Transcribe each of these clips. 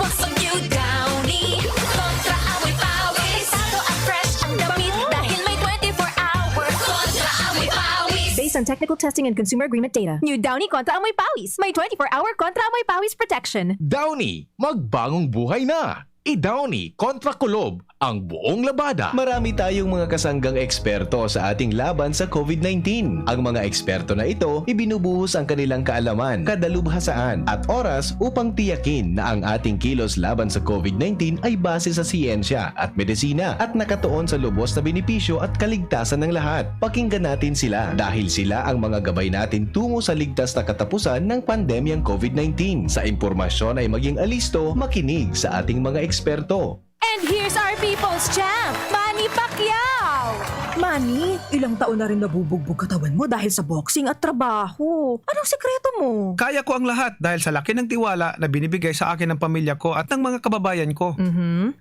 boss of you, Downy. Kontra amoy pawis. Bago at fresh ang damit dahil may 24-hour kontra amoy pawis. Based on technical testing and consumer agreement data, new Downy Kontra Amoy Pawis. May 24-hour Kontra Amoy Pawis protection. Downy, magbagong buhay na! I-Downy kontra kulob ang buong labada. Marami tayong mga kasanggang eksperto sa ating laban sa COVID-19. Ang mga eksperto na ito, ibinubuhos ang kanilang kaalaman, kadalubhasaan at oras upang tiyakin na ang ating kilos laban sa COVID-19 ay base sa siyensya at medisina at nakatuon sa lubos na benepisyo at kaligtasan ng lahat. Pakinggan natin sila dahil sila ang mga gabay natin tungo sa ligtas na katapusan ng pandemyang COVID-19. Sa impormasyon ay maging alisto, makinig sa ating mga eksperto. And here's our people's champ, Manny Pacquiao! Manny, ilang taon na rin nabubugbog katawan mo dahil sa boxing at trabaho. Anong sekreto mo? Kaya ko ang lahat dahil sa laki ng tiwala na binibigay sa akin ng pamilya ko at ng mga kababayan ko.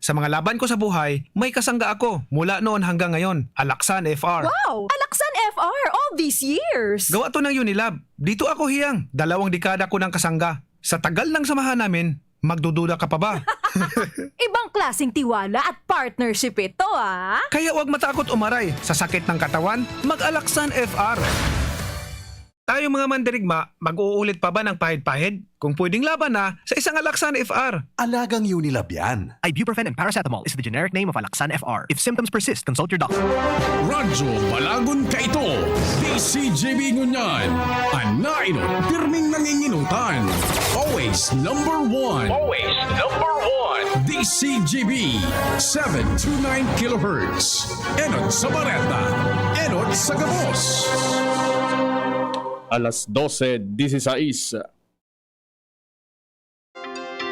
Sa mga laban ko sa buhay, may kasangga ako mula noon hanggang ngayon, Alaksan FR. Wow! Alaksan FR all these years! Gawa to ng Unilab. Dito ako hiyang, 2 dekada ko ng kasangga. Sa tagal ng samahan namin, magdududa ka pa ba? Ibang klaseng tiwala at partnership ito, ah! Kaya huwag matakot umaray. Sa sakit ng katawan, mag-Alaksan FR. Tayo mga mandirigma, mag-uulit pa ba ng pahid-pahid? Kung pwedeng laban na sa isang Alaksan FR. Alagang Unilab yan. Ibuprofen and paracetamol is the generic name of Alaksan FR. If symptoms persist, consult your doctor. Radyo Balagon Kaito, DZGB Ngunyan, Anainot, pirming nanginginutan. Always number one. Always number one. DZGB, 729 kHz. Enot sa Bareta, Enot sa Gabos. Alas 12:16.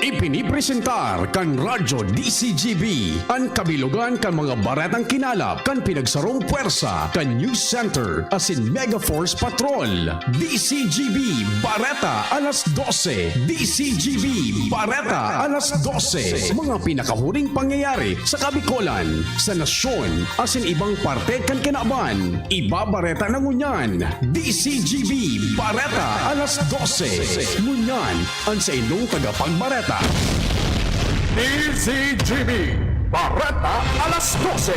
Ipinipresentar kan Radyo DZGB ang kabilugan kan mga baretang kinalap kan pinagsarong puwersa kan News Center asin Mega Force Patrol. DZGB Bareta alas 12. DZGB Bareta alas 12. Mga pinakahuring pangyayari sa Kabikolan, sa nasyon asin ibang parte kan kinaban. Iba Bareta ng Ngunyan. DZGB Bareta alas 12. Ngunyan ang sa inyong tagapagbareta. DZGB Bareta alas 12.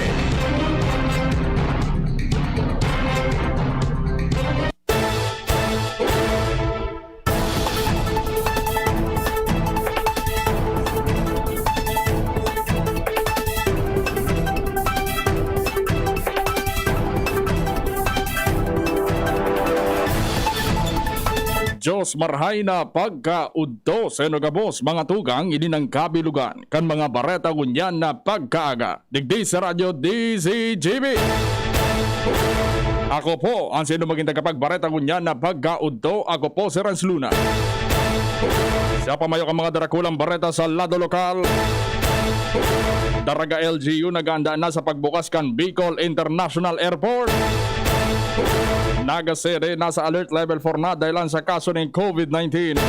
Diyos marhay na pagkaudto sa Nogabos mga tugang ininang kabilugan kan mga bareta ngunyan na pagkaaga. Digdi sa radyo DZGB. Ako po ang sino maging tagapagbareta ngunyan na pagkaudto. Ako po si Renz Luna. Siya pamayo ang mga darakulang bareta sa lado lokal. Daraga LGU naganda na sa pagbukas kan Bicol International Airport. Naga City nasa alert level 4 na dahil sa kaso ng COVID-19.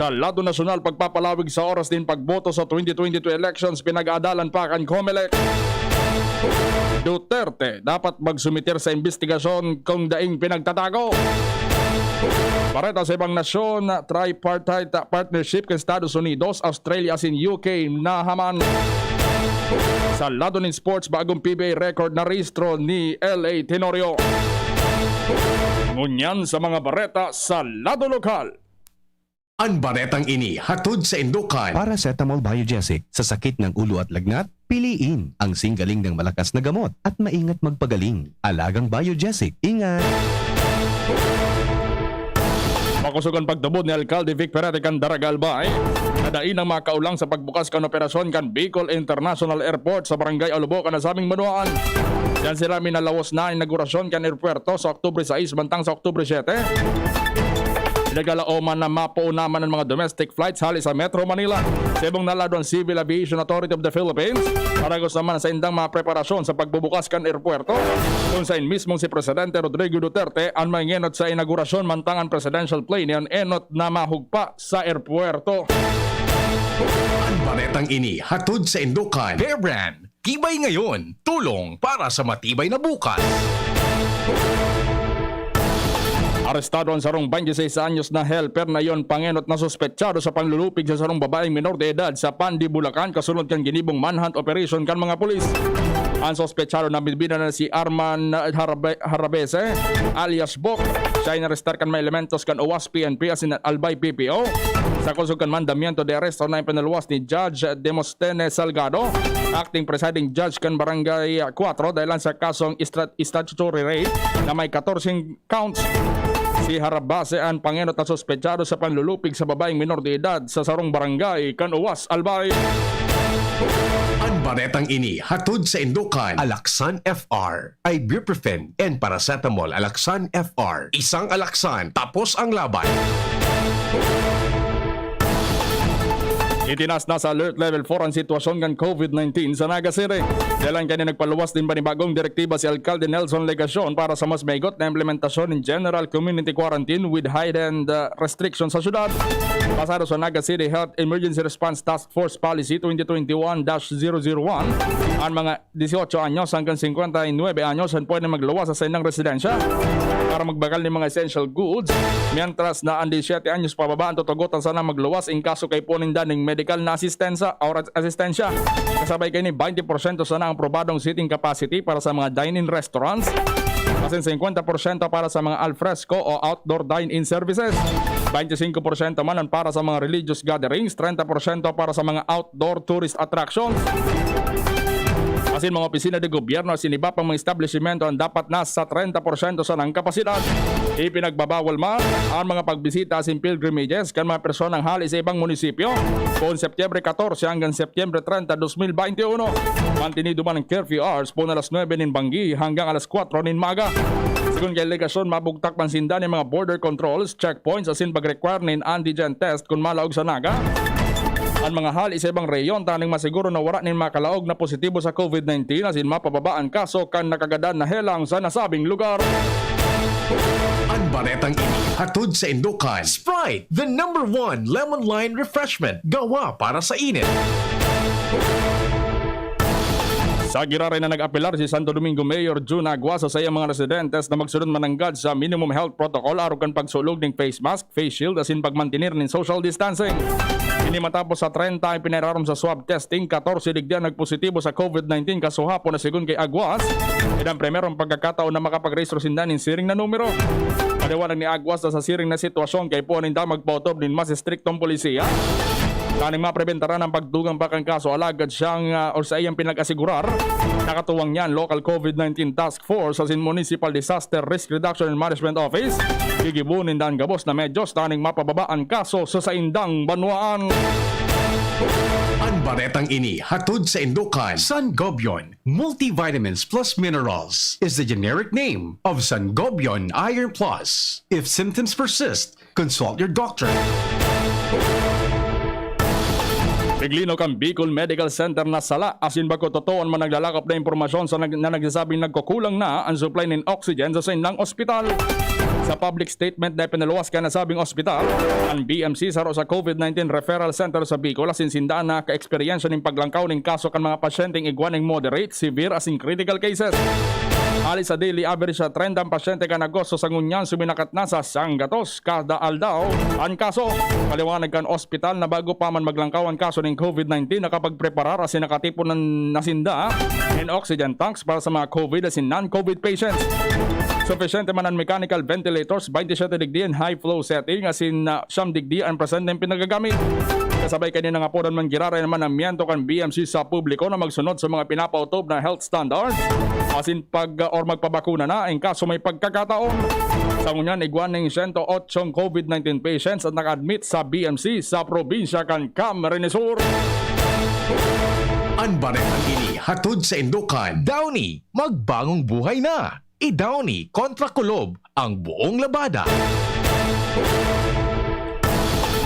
Sa lado nasyonal, pagpapalawig sa oras din pagboto sa 2022 elections, pinag-aadalan pa kan COMELEC. Duterte dapat magsumitir sa investigasyon kung daing pinagtatago. Bareta sa ibang nasyon, tripartite partnership ng Estados Unidos, Australia as in UK na haman. Sa lado ng sports, bagong PBA record na rehistro ni LA Tenorio. Ngunyan sa mga bareta sa lado lokal. Ang baretang ini hatod sa Indukan. Paracetamol Biogesic sa sakit ng ulo at lagnat, piliin ang singgaling ng malakas na gamot at maingat magpagaling. Alagang Biogesic, ingat! Makusugan pagtubod ni Alcalde Vic Perete kan Daraga Albay. Nadain ang mga kaulang sa pagbukas kan operasyon kan Bicol International Airport sa Barangay Alubocan na sa aming Manuan. Yan sila minalawas na inaugurasyon kan aeropuerto sa Oktubre 6 bantang sa Oktubre 7. Pinagalaoman na mapaunaman ng mga domestic flights hali sa Metro Manila. Sa ibang nalado ang Civil Aviation Authority of the Philippines. Paragos naman sa indang mga preparasyon sa pagbubukas kan aeropuerto. Kung sa mismong si Presidente Rodrigo Duterte ang may enot sa inaugurasyon mantangan presidential plane yan enot na mahugpa sa aeropuerto. Ang baretang ini hatod sa Indukan. Bear Brand, kibay ngayon, tulong para sa matibay na bukas. Arestado ang sarong 26 anyos na helper na yon pangenot na suspetsado sa panlulupig sa sarong babaeng minor de edad sa Pandi, Bulacan kasunod kan ginibong manhunt operation kan mga pulis. Ang suspetsado na bibida na si Arman Harabese alias Bok. Siya ay narestar kan may elementos kan OWAS PNP asin Albay PPO. Sa kusog kan mandamiento de arresto na ipinaluwas ni Judge Demostene Salgado, acting presiding judge kan Barangay 4 dahil sa kasong statutory rape na may 14 counts. Si Harabase ang pangenot na suspetsado sa panlulupig sa babaeng minor de edad sa sarong barangay kan OWAS Albay. Ang baretang ini hatod sa Indukan, Alaksan FR, Ibuprofen and Paracetamol Alaksan FR. Isang alaksan tapos ang laban. Itinas na sa alert level 4 ang sitwasyon ng COVID-19 sa Naga City. Dahil kanya nagpaluwas din panibagong direktiba si Alcalde Nelson Legacion para sa mas maigot na implementasyon ng General Community Quarantine with heightened restrictions sa syudad. Pasado sa Naga City Health Emergency Response Task Force Policy 2021-001, ang mga 18 anyos hanggang 59 anyos ang pwede magluwas sa inang residensya para magbakal ng mga essential goods, mientras na ang 17 anyos pababa ang tutugutan sana magluwas in kaso kay puninda ng medical na asistensya. Kasabay kayo ni 20% sana ang probadong seating capacity para sa mga dine-in restaurants, kasi 50% para sa mga alfresco o outdoor dine-in services, 25% man ang para sa mga religious gatherings, 30% para sa mga outdoor tourist attractions. Asin mga opisina de gobyerno at siniba pang mga establishmento ang dapat nasa 30% sa ng kapasidad. Ipinagbabawal man ang mga pagbisita asin pilgrimages kan mga personang hali sa ibang munisipyo kung Setyembre 14 hanggang Setyembre 30, 2021. Mantinido man ang curfew hours po na alas 9 nin Banggi hanggang alas 4 nin Maga. Sigun kay legasyon, mabugtak man sinda ng mga border controls, checkpoints asin pag-require nin antigen test kung malaog sa Naga. Ang mga hali sa ibang reyon taning masiguro na wala nin makalaog na positibo sa COVID-19 asin mapababa ang kaso kan nakagadan na helang sa nasabing lugar. Ang baretang ini hatod sa Indukan, Sprite, the #1 lemon lime refreshment, gawa para sa init. Sa giraray na nag-apelar si Santo Domingo Mayor June Aguasa sa iyang mga residentes na magsunod mananggad sa minimum health protocol aron kan pagsulog ng face mask, face shield asin pagmantinir ng social distancing. Ini matapos sa 30 ay pinararam sa swab testing, 14 digdian nagpositibo sa COVID-19 kaso hapon na sigun kay Aguas. Ang primerong pagkakataon na makapag-rehistro sinda ng siring na numero. Paliwanag ni Aguas na sa siring na sitwasyon kay po ninda magpautob din mas striktong polisiya. Kaning mapreventara ng pagdugang bakang kaso alagad siyang o sa iyang pinag-asigurar. Nakatuwang niyan local COVID-19 Task Force asin Municipal Disaster Risk Reduction and Management Office. Gigibunin dan gabos na medyos taning mapababa ang kaso sa saindang banwaan. Ang baretang ini hatod sa Indukan, Sangobion Multivitamins Plus Minerals is the generic name of Sangobion Iron Plus. If symptoms persist, consult your doctor. Biglino kang Bicol Medical Center na sala asin bago totoon man naglalakop na impormasyon na nagsasabing nagkukulang na ang supply ng oxygen sa sinang ospital. Sa public statement na pinaluwas ka na sabing ospital, ang BMC sa COVID-19 Referral Center sa Bicol asin sindaan na ka-eksperyensya ng paglangkaw ng kaso kan mga pasyenteng igwaning moderate, severe asin critical cases. Alis sa daily average sa 30 pasyente kan Agosto sa ngunyan suminakat na sa sanggatos kada aldaw ang kaso. Paliwanag kan ospital na bago pa man maglangkaw ang kaso ng COVID-19 nakapagpreparar asin nakatipon ng nasinda in oxygen tanks para sa mga COVID asin non-COVID patients. Sufficient man ang mechanical ventilators, 27 digdi and high flow setting asin 9 digdi ang present ng pinagagamit. Kasabay kanina nga po man giraray naman ang miento kan BMC sa publiko na magsunod sa mga pinapautob na health standards asin or magpabakuna na in kaso may pagkakataon. Sa ngunyan igwan ng 108 COVID-19 patients at naka-admit sa BMC sa probinsya kan Camarines Sur. Ang baretang ini hatod sa Indukan, Downy, magbagong buhay na. I-Downy kontra Kulob ang buong labada.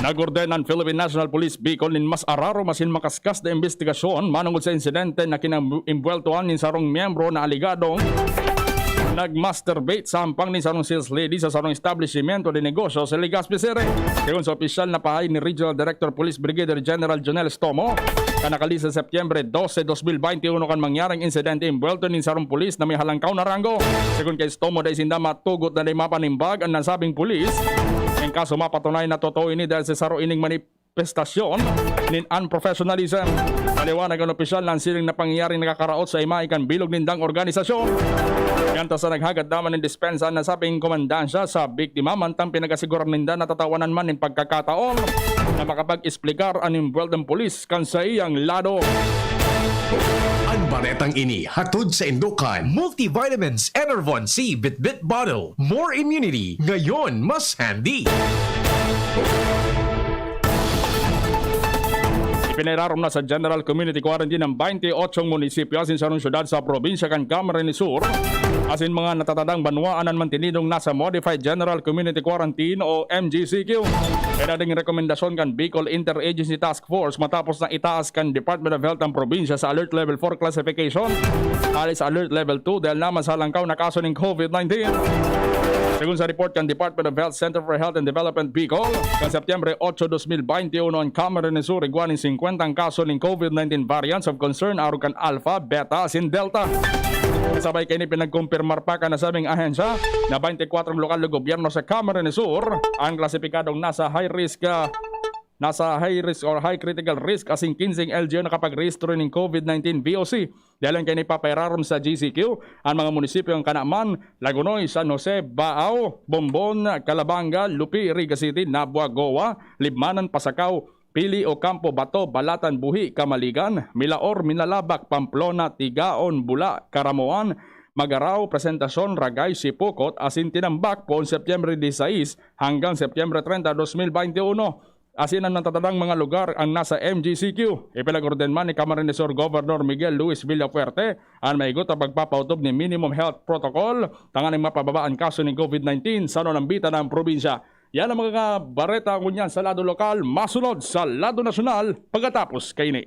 Nagorden ang Philippine National Police Bicol nin mas araro masin makaskas na investigasyon manungod sa insidente na kinaimbweltuhan nin sarong miyembro na aligadong nagmasturbate sa ampang ni sarong sales lady sa sarong establishmento de negosyo sa Legazpi City. Sigon sa opisyal na pahay ni Regional Director Police Brigadier General Jonel Stomo, kanakali sa Setyembre 12, 2021 kan mangyaring insidente imbwelto ni sarong pulis na may halangkaw na ranggo. Sigon kay Stomo dahil sinda matugot na di mapanimbag ang nasabing pulis. Ang kaso mapatunay na totoo ini dahil sa saro ining manifestasyon nin unprofessionalism. Paliwanag ang opisyal ng siling na pangyayaring nakakaraot sa imaikan bilog nindang organisasyon. Kanta sa naghagad naman ng dispensa na sabing komandansya sa biktima mantang pinag-asiguran ninda na tatawanan man ng pagkakataon na makapag-esplikar ang imbweldong pulis kan sa iyang lado. Ang baretang ini hatod sa Indukan. Multivitamins Enervon C Bit Bottle. More immunity. Ngayon mas handy. Ipinirarom na sa General Community Quarantine ng 28 munisipyo asin sa syudad sa probinsya kan Camarines Sur. Asin mga natatadang banwaan ang mantinidong nasa Modified General Community Quarantine o MGCQ. Kaya ding rekomendasyon kan Bicol Interagency Task Force matapos na itaas kan Department of Health ang probinsya sa Alert Level 4 classification. Alis Alert Level 2 dahil naman sa langkaw na kaso ng COVID-19. Según sa report kan Department of Health Center for Health and Development Bicol, kan Setyembre 8, 2021 ang Camarines Sur igwanin 50 ang kaso ng COVID-19 variants of concern araw kan Alpha, Beta, asin Delta. Kasabay kayo ni pinagkumpirmar pa ka na sabing ahensya na 24 lokal na gobyerno sa Camarines Sur ang klasipikadong nasa high risk or high critical risk asing 15 LGU nakapag-rehistro ng COVID-19 VOC. Dahil kayo ni papayrarom sa GCQ ang mga munisipyo ng Kanaman, Lagunoy, San Jose, Baao, Bombon, Calabanga, Lupi, Riga City, Nabua, Goa, Libmanan, Pasakaw, Pili, Ocampo, Bato, Balatan, Buhi, Kamaligan, Milaor, Minalabak, Pamplona, Tigaon, Bula, Karamuan, Magaraw, Presentacion, Ragay, Sipokot, asin tinambak po Setyembre 16 hanggang Setyembre 30, 2021. Asin ang natatadang mga lugar ang nasa MGCQ. Ipinag-orden man ni Camarines Sur Governor Miguel Luis Villafuerte ang maigot ang pagpapautob ni Minimum Health Protocol tanganing mapababa ang kaso ng COVID-19 sa nanambitan ng probinsya. Yan ang mga bareta ngunyan sa lado lokal, masunod sa lado nasyonal pagkatapos kay ni.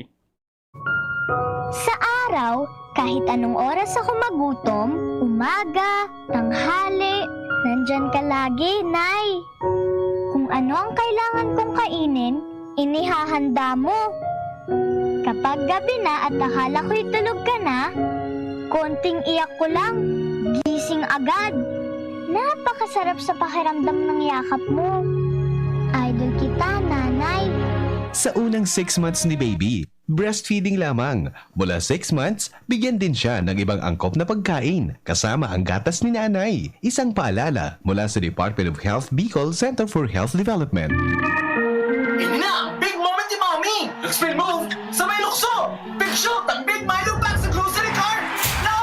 Sa araw, kahit anong oras ako magutom, umaga, tanghali, nandyan ka lagi, Nay. Kung ano ang kailangan kong kainin, inihahanda mo. Kapag gabi na at akala ko'y tulog ka na, konting iyak ko lang, gising agad. Napakasarap sa pakiramdam ng yakap mo. Idol kita, Nanay. Sa unang 6 months ni baby, breastfeeding lamang. Mula 6 months, bigyan din siya ng ibang angkop na pagkain, kasama ang gatas ni nanay. Isang paalala mula sa Department of Health Bicol Center for Health Development. Ini na! Big moment ni Mommy! Spin move! Sa may lukso! Big shot ang Big Milo pack sa grocery cart! No!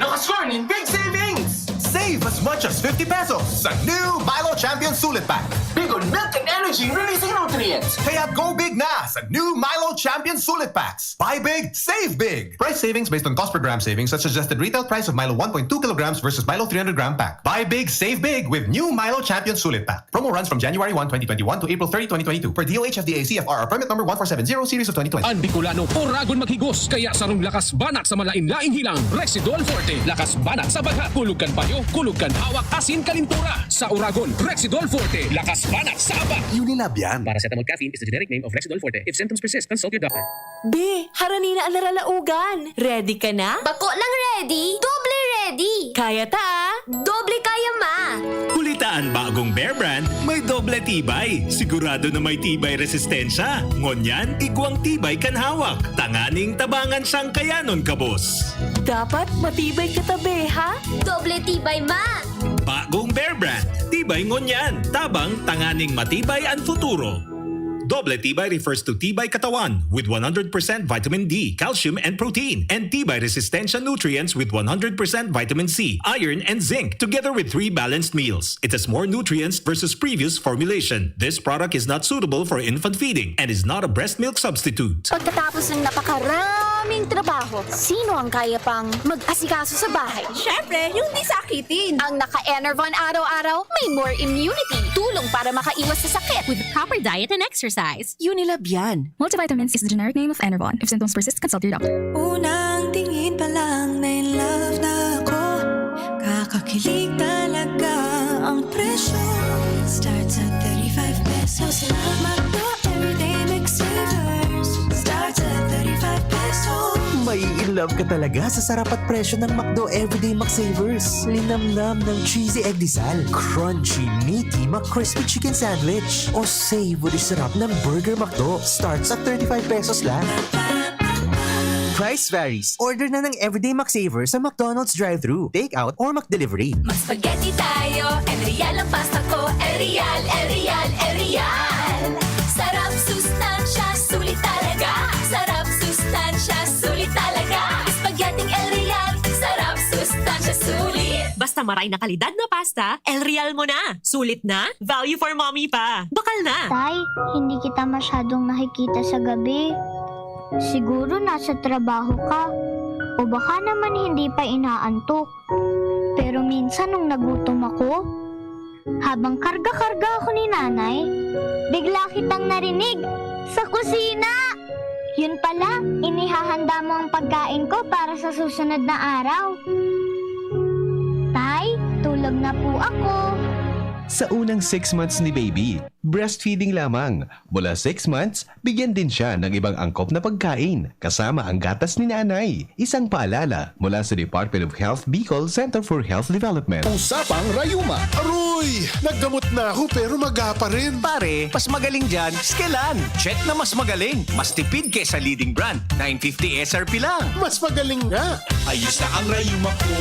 Nakascore ni Big Savings! Save as much as 50 pesos sa new Milo Champion Sulit Pack. Big on milk and energy releasing nutrients! Kaya go big na sa new Milo Champion Sulit Packs. Buy big, save big. Price savings based on cost per gram savings at suggested retail price of Milo 1.2 kilograms versus Milo 300 gram pack. Buy big, save big with new Milo Champion Sulit Pack. Promo runs from January 1, 2021 to April 30, 2022 per DOH FDA CFR permit number 1470 series of 2020. Ang Bicolano, oragon maghigos, kaya sarong lakas banat sa malain-laing hilang. Rexidol Forte, lakas banat sa baga, kulugan payo, kulugan hawak, asin kalintura. Sa Oragon, Rexidol Forte, lakas banat sa aba. Unilab yan. Paracetamol caffeine is the generic name of Rexidol Forte. If symptoms persist, consult your doctor. Be, harani na ang laralaugan. Ready ka na? Bako lang ready. Doble ready. Kaya ta? Doble kaya ma. Kulitaan bagong Bear Brand, may doble tibay. Sigurado na may tibay resistensya. Ngonyan, igwang tibay kan hawak. Tanganing tabangan siyang kayanon kabos. Dapat matibay ka tabi, ha? Doble tibay ma. Bagong Bear Brand, tibay ngonyan. Tabang tanganing matibay ang futuro. Doble tibay refers to tibay katawan with 100% vitamin D, calcium, and protein, and tibay resistensya nutrients with 100% vitamin C, iron, and zinc, together with 3 balanced meals. It has more nutrients versus previous formulation. This product is not suitable for infant feeding and is not a breast milk substitute. Pagkatapos ng napakaraming trabaho, sino ang kaya pang mag-asikaso sa bahay? Siyempre, yung di sakitin. Ang naka-Enervon araw-araw, may more immunity. Tulong para makaiwas sa sakit. With proper diet and exercise. Unilab yan. Multivitamins is the generic name of Enervon. If symptoms persist, consult your doctor. Unang tingin pa lang na in love na ako. love ka talaga sa sarap at presyo ng McDo Everyday McSavers. Linamnam ng cheesy egg disal, crunchy, meaty McCrispy chicken sandwich, o savory sarap ng Burger McDo. Starts at 35 pesos lang. Price varies. Order na ng Everyday McSavers sa McDonald's drive-thru, take-out, or McDelivery. Mas spaghetti tayo, El Real ang pasta ko, El Real, El Real, El Real. Sarap, sustansya, sulit talaga. Sarap, sustansya, sulit talaga. Spaghetti El Real, sarap, sustansya, sulit. Basta maray na kalidad na pasta, El Real mo na. Sulit na, value for mommy pa. Bakal na. Tay, hindi kita masyadong nakikita sa gabi. Siguro nasa trabaho ka. O baka naman hindi pa inaantok. Pero minsan nung nagutom ako, habang karga-karga ako ni nanay, bigla kitang narinig sa kusina. Yun pala, inihahanda mo ang pagkain ko para sa susunod na araw. Tay, tulog na po ako. Sa unang 6 months ni baby, breastfeeding lamang. Mula 6 months, bigyan din siya ng ibang angkop na pagkain, kasama ang gatas ni nanay. Isang paalala mula sa Department of Health Bicol Center for Health Development. Usapang Rayuma. Aroy! Naggamot na ako pero maga pa rin. Pare, mas magaling dyan, Skelan. Check na mas magaling. Mas tipid kesa leading brand. 950 SRP lang. Mas magaling nga. Ayos na ang Rayuma ko.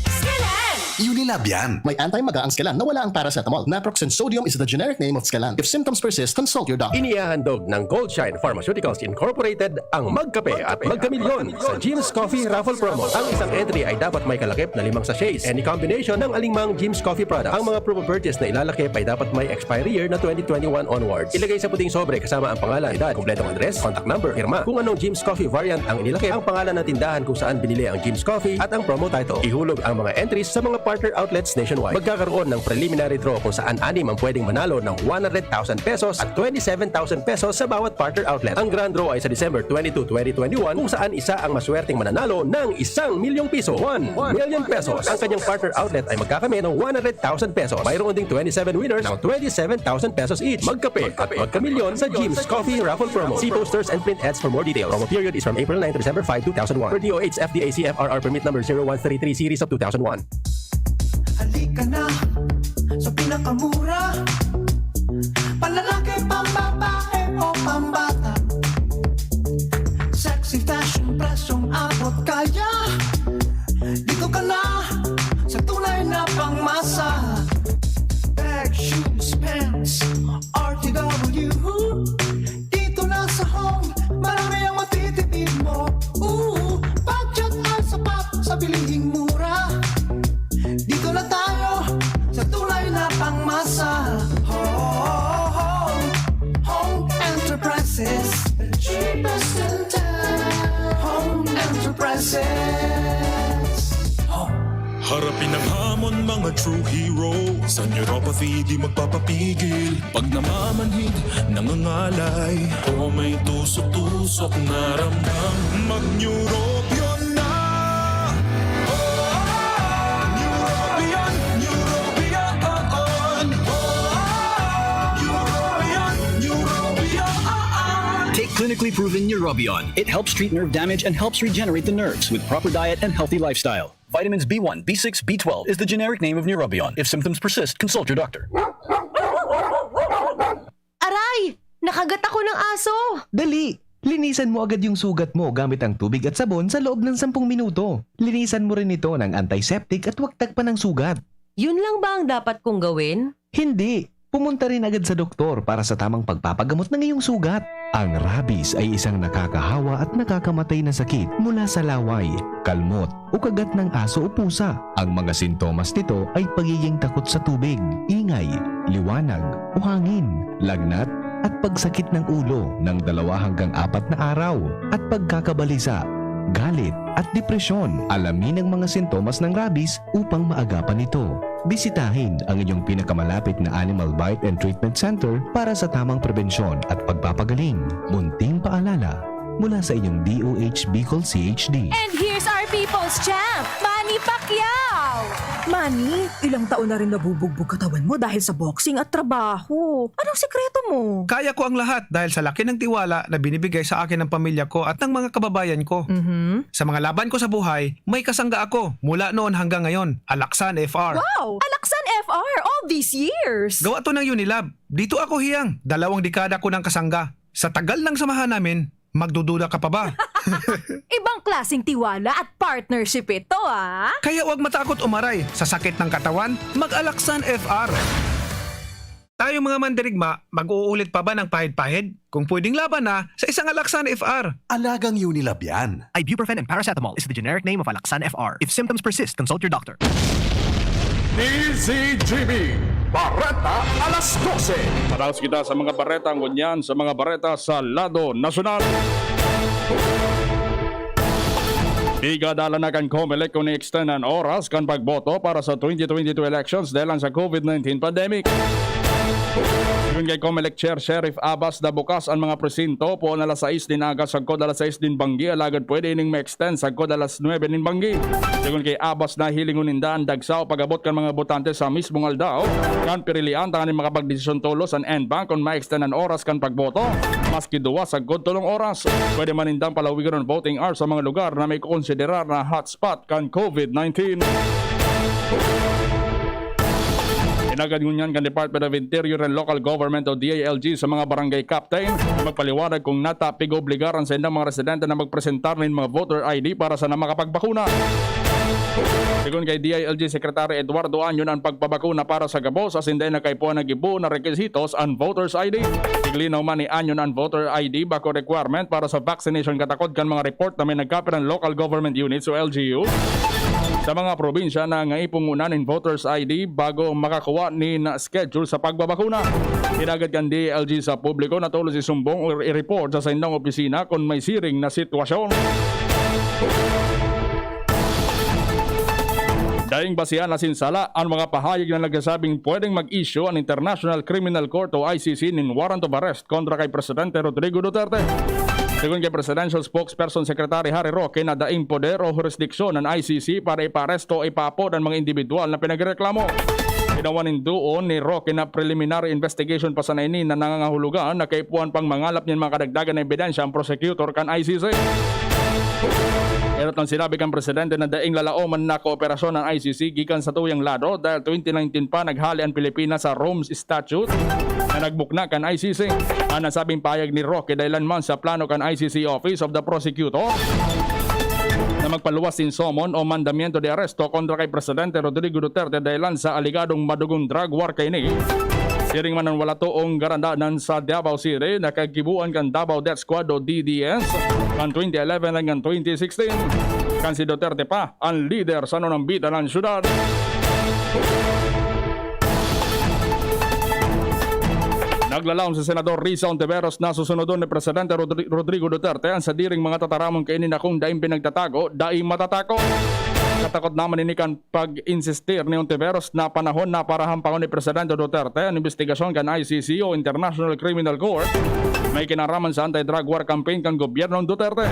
Skelan! Unilab yan. May anti-maga ang Skelan na wala ang paracetamol. Naproxen sodium is the generic name of Skelan. If symptoms persist, consult your doctor. Inihahandog ng Goldshine Pharmaceuticals Incorporated ang Magkape at Magkamilyon sa Jim's Coffee Raffle Promo. Ang isang entry ay dapat may kalakip na 5 sachets. Any combination ng alinmang Jim's Coffee products. Ang mga promo purchase na ilalakip ay dapat may expiry year na 2021 onwards. Ilagay sa puting sobre kasama ang pangalan, edad, kumpletong address, contact number, firma. Kung anong Jim's Coffee variant ang inilakip, ang pangalan ng tindahan kung saan binili ang Jim's Coffee at ang promo title. Ihulog ang mga entries sa mga partner outlets nationwide. Magkakaroon ng preliminary draw kung saan 6 ang pwedeng manalo ng 100,000 pesos at 27,000 pesos sa bawat partner outlet. Ang grand draw ay sa December 22, 2021 kung saan isa ang maswerteng mananalo ng 1,000,000 piso. 1 million pesos. Ang kanyang partner outlet ay magkakamit ng 100,000 pesos. Mayroon ding 27 winners ng 27,000 pesos each. Magkape at magkamilyon sa Jim's Coffee Raffle Promo. See posters and print ads for more details. Promo period is from April 9 to December 5, 2001. Per DOH FDA CFRR permit number 0133 series of 2001. Halika na sa pinakamura, panlalaki, pambabae o pambata. Sexy fashion, presyong abot kaya. Dito ka na sa tunay na pangmasa. Bag, shoes, pants, RTW. Dito na sa home, marami ang matitipid mo. Budget ay sapat sa bilihing mura. Dito na tayo sa tunay na pangmasa. Home Enterprises, the cheapest in town. Home Enterprises. Harapin ang hamon, mga true hero. Sa neuropathy di magpapapigil. Pag namamanhid, nangangalay, o may tusok-tusok na ramdam, mag-neurobion na. Take clinically proven Neurobion. It helps treat nerve damage and helps regenerate the nerves with proper diet and healthy lifestyle. Vitamins B1, B6, B12 is the generic name of Neurobion. If symptoms persist, consult your doctor. Aray! Nakagat ako ng aso! Dali! Linisan mo agad yung sugat mo gamit ang tubig at sabon sa loob ng 10 minuto. Linisan mo rin ito ng antiseptic at huwag tagpan ng sugat. Yun lang ba ang dapat kong gawin? Hindi! Pumunta rin agad sa doktor para sa tamang pagpapagamot ng iyong sugat. Ang rabies ay isang nakakahawa at nakakamatay na sakit mula sa laway, kalmot o kagat ng aso o pusa. Ang mga sintomas nito ay pagiging takot sa tubig, ingay, liwanag o hangin, lagnat at pagsakit ng ulo ng 2 hanggang 4 na araw at pagkakabalisa, galit at depresyon. Alamin ang mga sintomas ng rabies upang maagapan ito. Bisitahin ang inyong pinakamalapit na Animal Bite and Treatment Center para sa tamang prebensyon at pagpapagaling. Munting paalala mula sa inyong DOH Bicol CHD. And here's our People's Champ, Manny Pacquiao! Manny, ilang taon na rin nabubugbog katawan mo dahil sa boxing at trabaho. Anong sikreto mo? Kaya ko ang lahat dahil sa laki ng tiwala na binibigay sa akin ng pamilya ko at ng mga kababayan ko. Sa mga laban ko sa buhay, may kasangga ako mula noon hanggang ngayon. Alaksan FR. Wow! Alaksan FR all these years! Gawa to ng Unilab. Dito ako hiyang. 2 dekada ko ng kasangga. Sa tagal ng samahan namin, magdududa ka pa ba? Ibang klaseng tiwala at partnership ito, ah! Kaya huwag matakot umaray. Sa sakit ng katawan, mag-Alaksan FR. Tayo mga mandirigma, mag-uulit pa ba ng pahid-pahid? Kung pwedeng laban na, sa isang Alaksan FR. Alagang Unilab yan. Ibuprofen and paracetamol is the generic name of Alaksan FR. If symptoms persist, consult your doctor. DZGB, Bareta alas 12. Paraos kita sa mga bareta ngunyan sa mga bareta sa lado nasyonal. Igadala na kan COMELEC kung i-extend ang oras kan pagboto para sa 2022 elections dahil sa COVID-19 pandemic. Yun kay COMELEC Chair Sheriff Abbas na bukas ang mga presinto po na alas 6 din agas sagkod alas 6 din banggi alagad pwede ining ma-extend sagkod alas 9 din banggi. Yun kay Abbas na hilingon ninda ang dagsaw pagabot kan mga botante sa mismong aldaw kan pirilian tanganin makapagdesisyon tulos ang NBank kung ma-extend ang oras kan pagboto. Maski duwa sagkod 3 oras. Pwede man nindang palawigan ang voting hours sa mga lugar na may kukonsiderar na hotspot kan COVID-19. Inagad ngunyan kan Department of Interior and Local Government o DILG sa mga barangay captain na magpaliwanag kung natapig obligaran sa indang mga residente na magpresentar ng mga voter ID para sa na makapagbakuna. Sigun kay DILG Secretary Eduardo Anyon ang pagpabakuna para sa gabos as hindi na kay po nagibu na requisitos ang voters ID. Iglinaw man ni Anyon ang voter ID bako requirement para sa vaccination katakod kan mga report na may nagkapit ng local government units o LGU sa mga probinsya na ngaipungunan in voters ID bago makakuha ni na schedule sa pagbabakuna. Hinagad kan DILG sa publiko na tulos isumbong o i-report sa indang opisina kung may siring na sitwasyon. Daing basihan na sinsala ang mga pahayag na nagsasabing pwedeng mag-issue ang International Criminal Court o ICC ng warrant of arrest kontra kay Presidente Rodrigo Duterte. Sigun kay Presidential Spokesperson Secretary Harry Roque na daing poder o jurisdiksyon ng ICC para iparesto o ipapod ang mga individual na pinagreklamo. Inawanin doon ni Roque na preliminary investigation pa sa nainin na nangangahulugan na kaipuan pang mangalap niyan mga kadagdagan na ebidensya ang prosecutor kan ICC. Erot lang sinabi kang presidente na daing lalaoman na kooperasyon ng ICC gikan sa tuyang lado dahil 2019 pa naghali ang Pilipinas sa Rome Statute na nagbukna kan ICC. Ang nasabing payag ni Roque dahilan man sa plano kan ICC Office of the Prosecutor na magpaluwas sin somon o mandamiento de arresto kontra kay Presidente Rodrigo Duterte dahilan sa aligadong madugong drug war kay ni. Siring man ang wala toong garandanan sa Davao City na kagibuan kan Davao Death Squad o DDS kan 2011 hanggang 2016. Kan si Duterte pa ang leader sa nunambita ng syudad. Naglalaom sa Senador Risa Ontiveros na susunodon ni Presidente Rodrigo Duterte ang sadiring mga tataramong kainin na kung daing pinagtatago, daing matatako. Katakot naman inikan pag-insistir ni Ontiveros na panahon na para hampagon ni Presidente Duterte ang investigasyon kan ICC o International Criminal Court may kinaraman sa anti-drug war campaign kan gobyerno ng Duterte.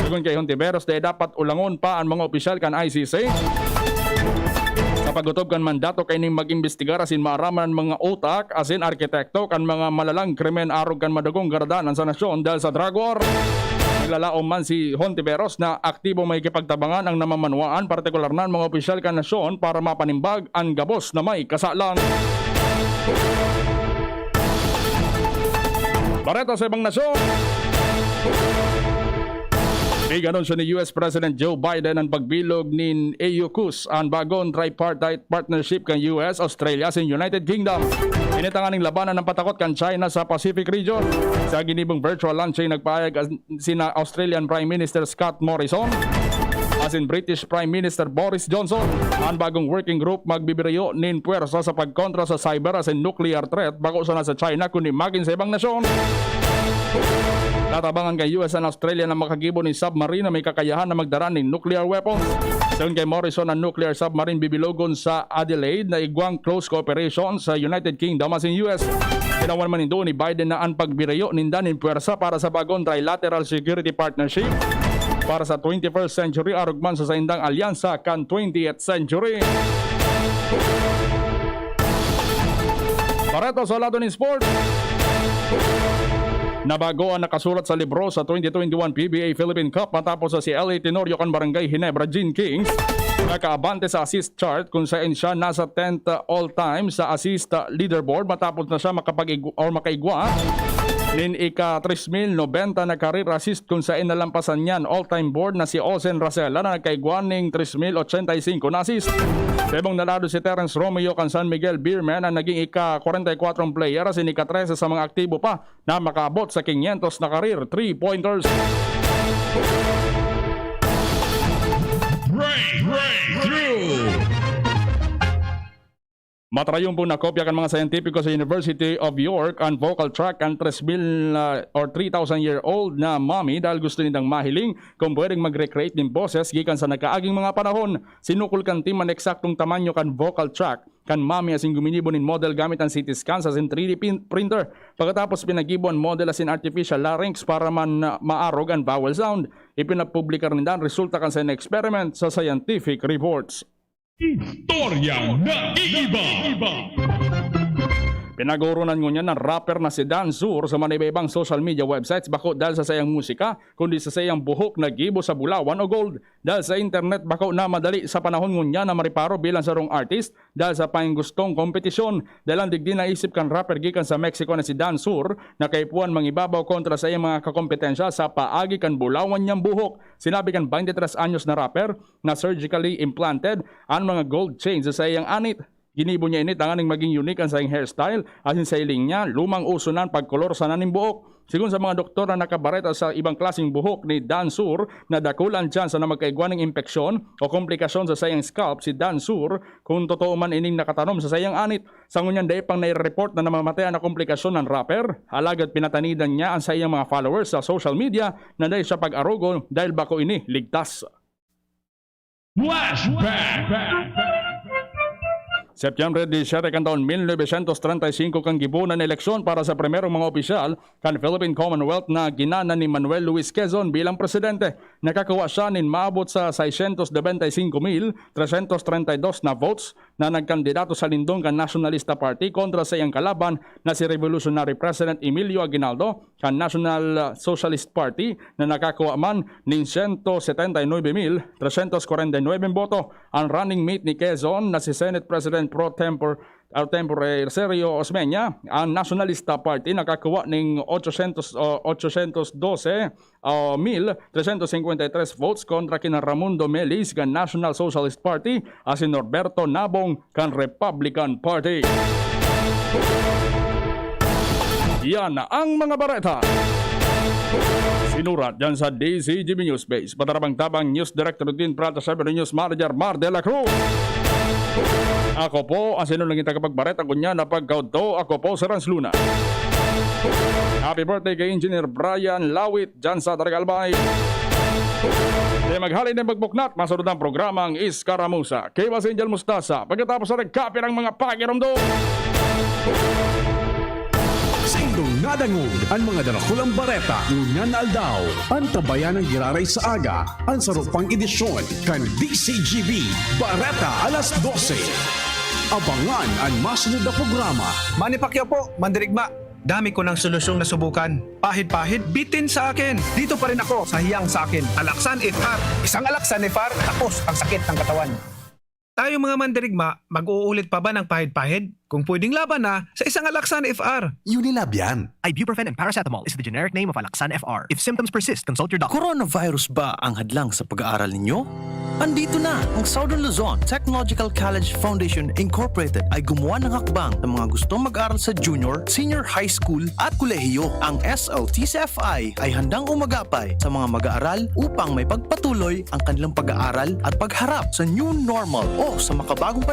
Sigun kay Ontiveros na dapat ulangon pa ang mga opisyal kan ICC sa paggutob kan mandato kay ning mag-imbestigar asin maaraman mga utak asin arkitekto kan mga malalang krimen arog kan madugong gardanan sa nasyon dahil sa drug war. Naglalaom man si Hontiveros na aktibo may kipagtabangan ang namamanwaan partikular na mga opisyal kan nasyon para mapanimbag ang gabos na may kasalan. Bareta sa ibang nasyon. Iganon siya ni US President Joe Biden ang pagbilog ni AUKUS ang bagong tripartite partnership kan US, Australia and United Kingdom. Initangan ng labanan ng patakot kan China sa Pacific region. Sa ginibong virtual launching nagpahayag sina Australian Prime Minister Scott Morrison as in British Prime Minister Boris Johnson. Ang bagong working group magbibirayo nin puwersa sa pagkontra sa cyber as in nuclear threat bako sa nasa China kundi maging sa ibang nasyon. Tatabangan kay US and Australia na makagibo ng submarine na may kakayahan na magdara ng nuclear weapons. Sayon kay Morrison, ang nuclear submarine bibilogon sa Adelaide na igwang close cooperation sa United Kingdom as in US. Tinawan man doon ni Biden na ang pagbirayo nindanin puwersa para sa bagong trilateral security partnership para sa 21st century arugman sa saindang alyansa kan 20th century. Bareta sa lado ng sport. Nabago ang nakasulat sa libro sa 2021 PBA Philippine Cup matapos sa si LA Tenorio kan Barangay Ginebra Gene Kings. Nakaabante sa assist chart kung saan siya nasa 10th all-time sa assist leaderboard matapos na siya makaigwa nin ika 3,090 na career assist kung saan nalampasan niyan all-time board na si Ozen Racela na nakaigwa ning 3,085 na assist. Sebong nalado si Terence Romeo kan San Miguel Beerman ang naging ika 44 player as ika 13 sa mga aktibo pa na makaabot sa 500 na career 3-pointers. Matrayong po na kopya kan mga scientifico sa University of York ang vocal track ang 3,000 or 3,000-year-old na mommy dahil gusto nitang mahiling kung pwedeng mag-recreate ng boses gikan sa nagkaaging mga panahon. Sinukul kan team ang eksaktong tamanyo kan vocal track kan mommy asing guminibo nin model gamit ang CT scan sa 3D printer. Pagkatapos pinagibo ang model asin artificial larynx para man maarog ang vowel sound. Ipinapublikar nila ang resulta kan sa experiment sa scientific reports. Istoryang naiiba. Pinagurunan ngunyan ng rapper na si Dan Sur sa mga iba-ibang social media websites bako dahil sa sayang musika, kundi sa sayang buhok na gibo sa bulawan o gold. Dahil sa internet bako na madali sa panahon ngunyan na mariparo bilang sarong artist dahil sa panging gustong kompetisyon. Dahil ang digdi naisip kan rapper gikan sa Mexico na si Dan Sur na kaipuan mangibabaw kontra sa iyang mga kakompetensya sa paagi kan bulawan niyang buhok. Sinabi kan 23 anyos na rapper na surgically implanted ang mga gold chains sa iyang anit. Ginibo niya init ang aning maging unique ang sa iyong hairstyle asin sa iling niya lumang uso na pagkolor sa naning buhok. Sigun sa mga doktor na nakabareta sa ibang klaseng buhok ni Dan Sur na dakulan chance na magkaigwa ng impeksyon o komplikasyon sa sayang scalp si Dan Sur kung totoo man ining nakatanom sa sayang anit. Sa ngunyan day pang nai-report na namamatay na komplikasyon ng rapper, alagad pinatanidan niya ang sa iyang mga followers sa social media na dahil sa pag-arugo dahil bako ini ligtas. Flashback. Septyembre 17 kan taon 1935 kang gibunan eleksyon para sa primerong mga opisyal kan Philippine Commonwealth na ginana ni Manuel Luis Quezon bilang presidente. Nakakuha siya nin maabot sa 695,332 na votes na nagkandidato sa lindong kan Nationalista Party kontra sa iyang kalaban na si Revolutionary President Emilio Aguinaldo kan National Socialist Party na nakakuha man nin 179,349 boto. Ang running mate ni Quezon na si Senate President Pro Tempore Sergio Osmeña, ang Nationalista Party nakakuha ng 812,353 votes kontra kina Ramundo Melis kan National Socialist Party at si Norberto Nabong kan Republican Party. Yan ang mga bareta. Sinurat dyan sa DZGB News Base. Patarabang-tabang News Director din Prata Cyber News Manager Mar de la Cruz. Ako po ang sinunangin tagapagbareta kunya na pagkauto. Ako po si Renz Luna. Happy birthday kay Engineer Brian Lawit dyan sa Taragalbay. Di maghalin ng pagbuknat, masunod ang programang Iskaramusa. Kay Mas Angel Mustasa. Pagkatapos sa nagkapi ng mga pakiramdom. Singdong nadangog ang mga darakulang bareta ngunyan aldaw. Ang tabayan ng giraray sa aga, ang sarupang edisyon kan DZGB Bareta alas 12. Abangan ang masunod na programa. Manny Pacquiao po, mandirigma. Dami ko ng solusyong nasubukan. Pahid-pahid, bitin sa akin. Dito pa rin ako sa hiyang sa akin. Alaksan FR. Isang Alaksan FR, tapos ang sakit ng katawan. Tayo mga mandirigma, mag-uulit pa ba ng pahid-pahid? Kung pwedeng laban na sa isang Alaksan FR. Unilab yan. Ibuprofen and paracetamol is the generic name of Alaksan FR. If symptoms persist, consult your doctor. Coronavirus ba ang hadlang sa pag-aaral ninyo? Andito na ang Southern Luzon Technological College Foundation Incorporated ay gumawa ng hakbang ng mga gustong mag-aral sa junior, senior high school at kolehiyo. Ang SLTCFI ay handang umagapay sa mga mag-aaral upang may pagpatuloy ang kanilang pag-aaral at pagharap sa new normal o sa makabagong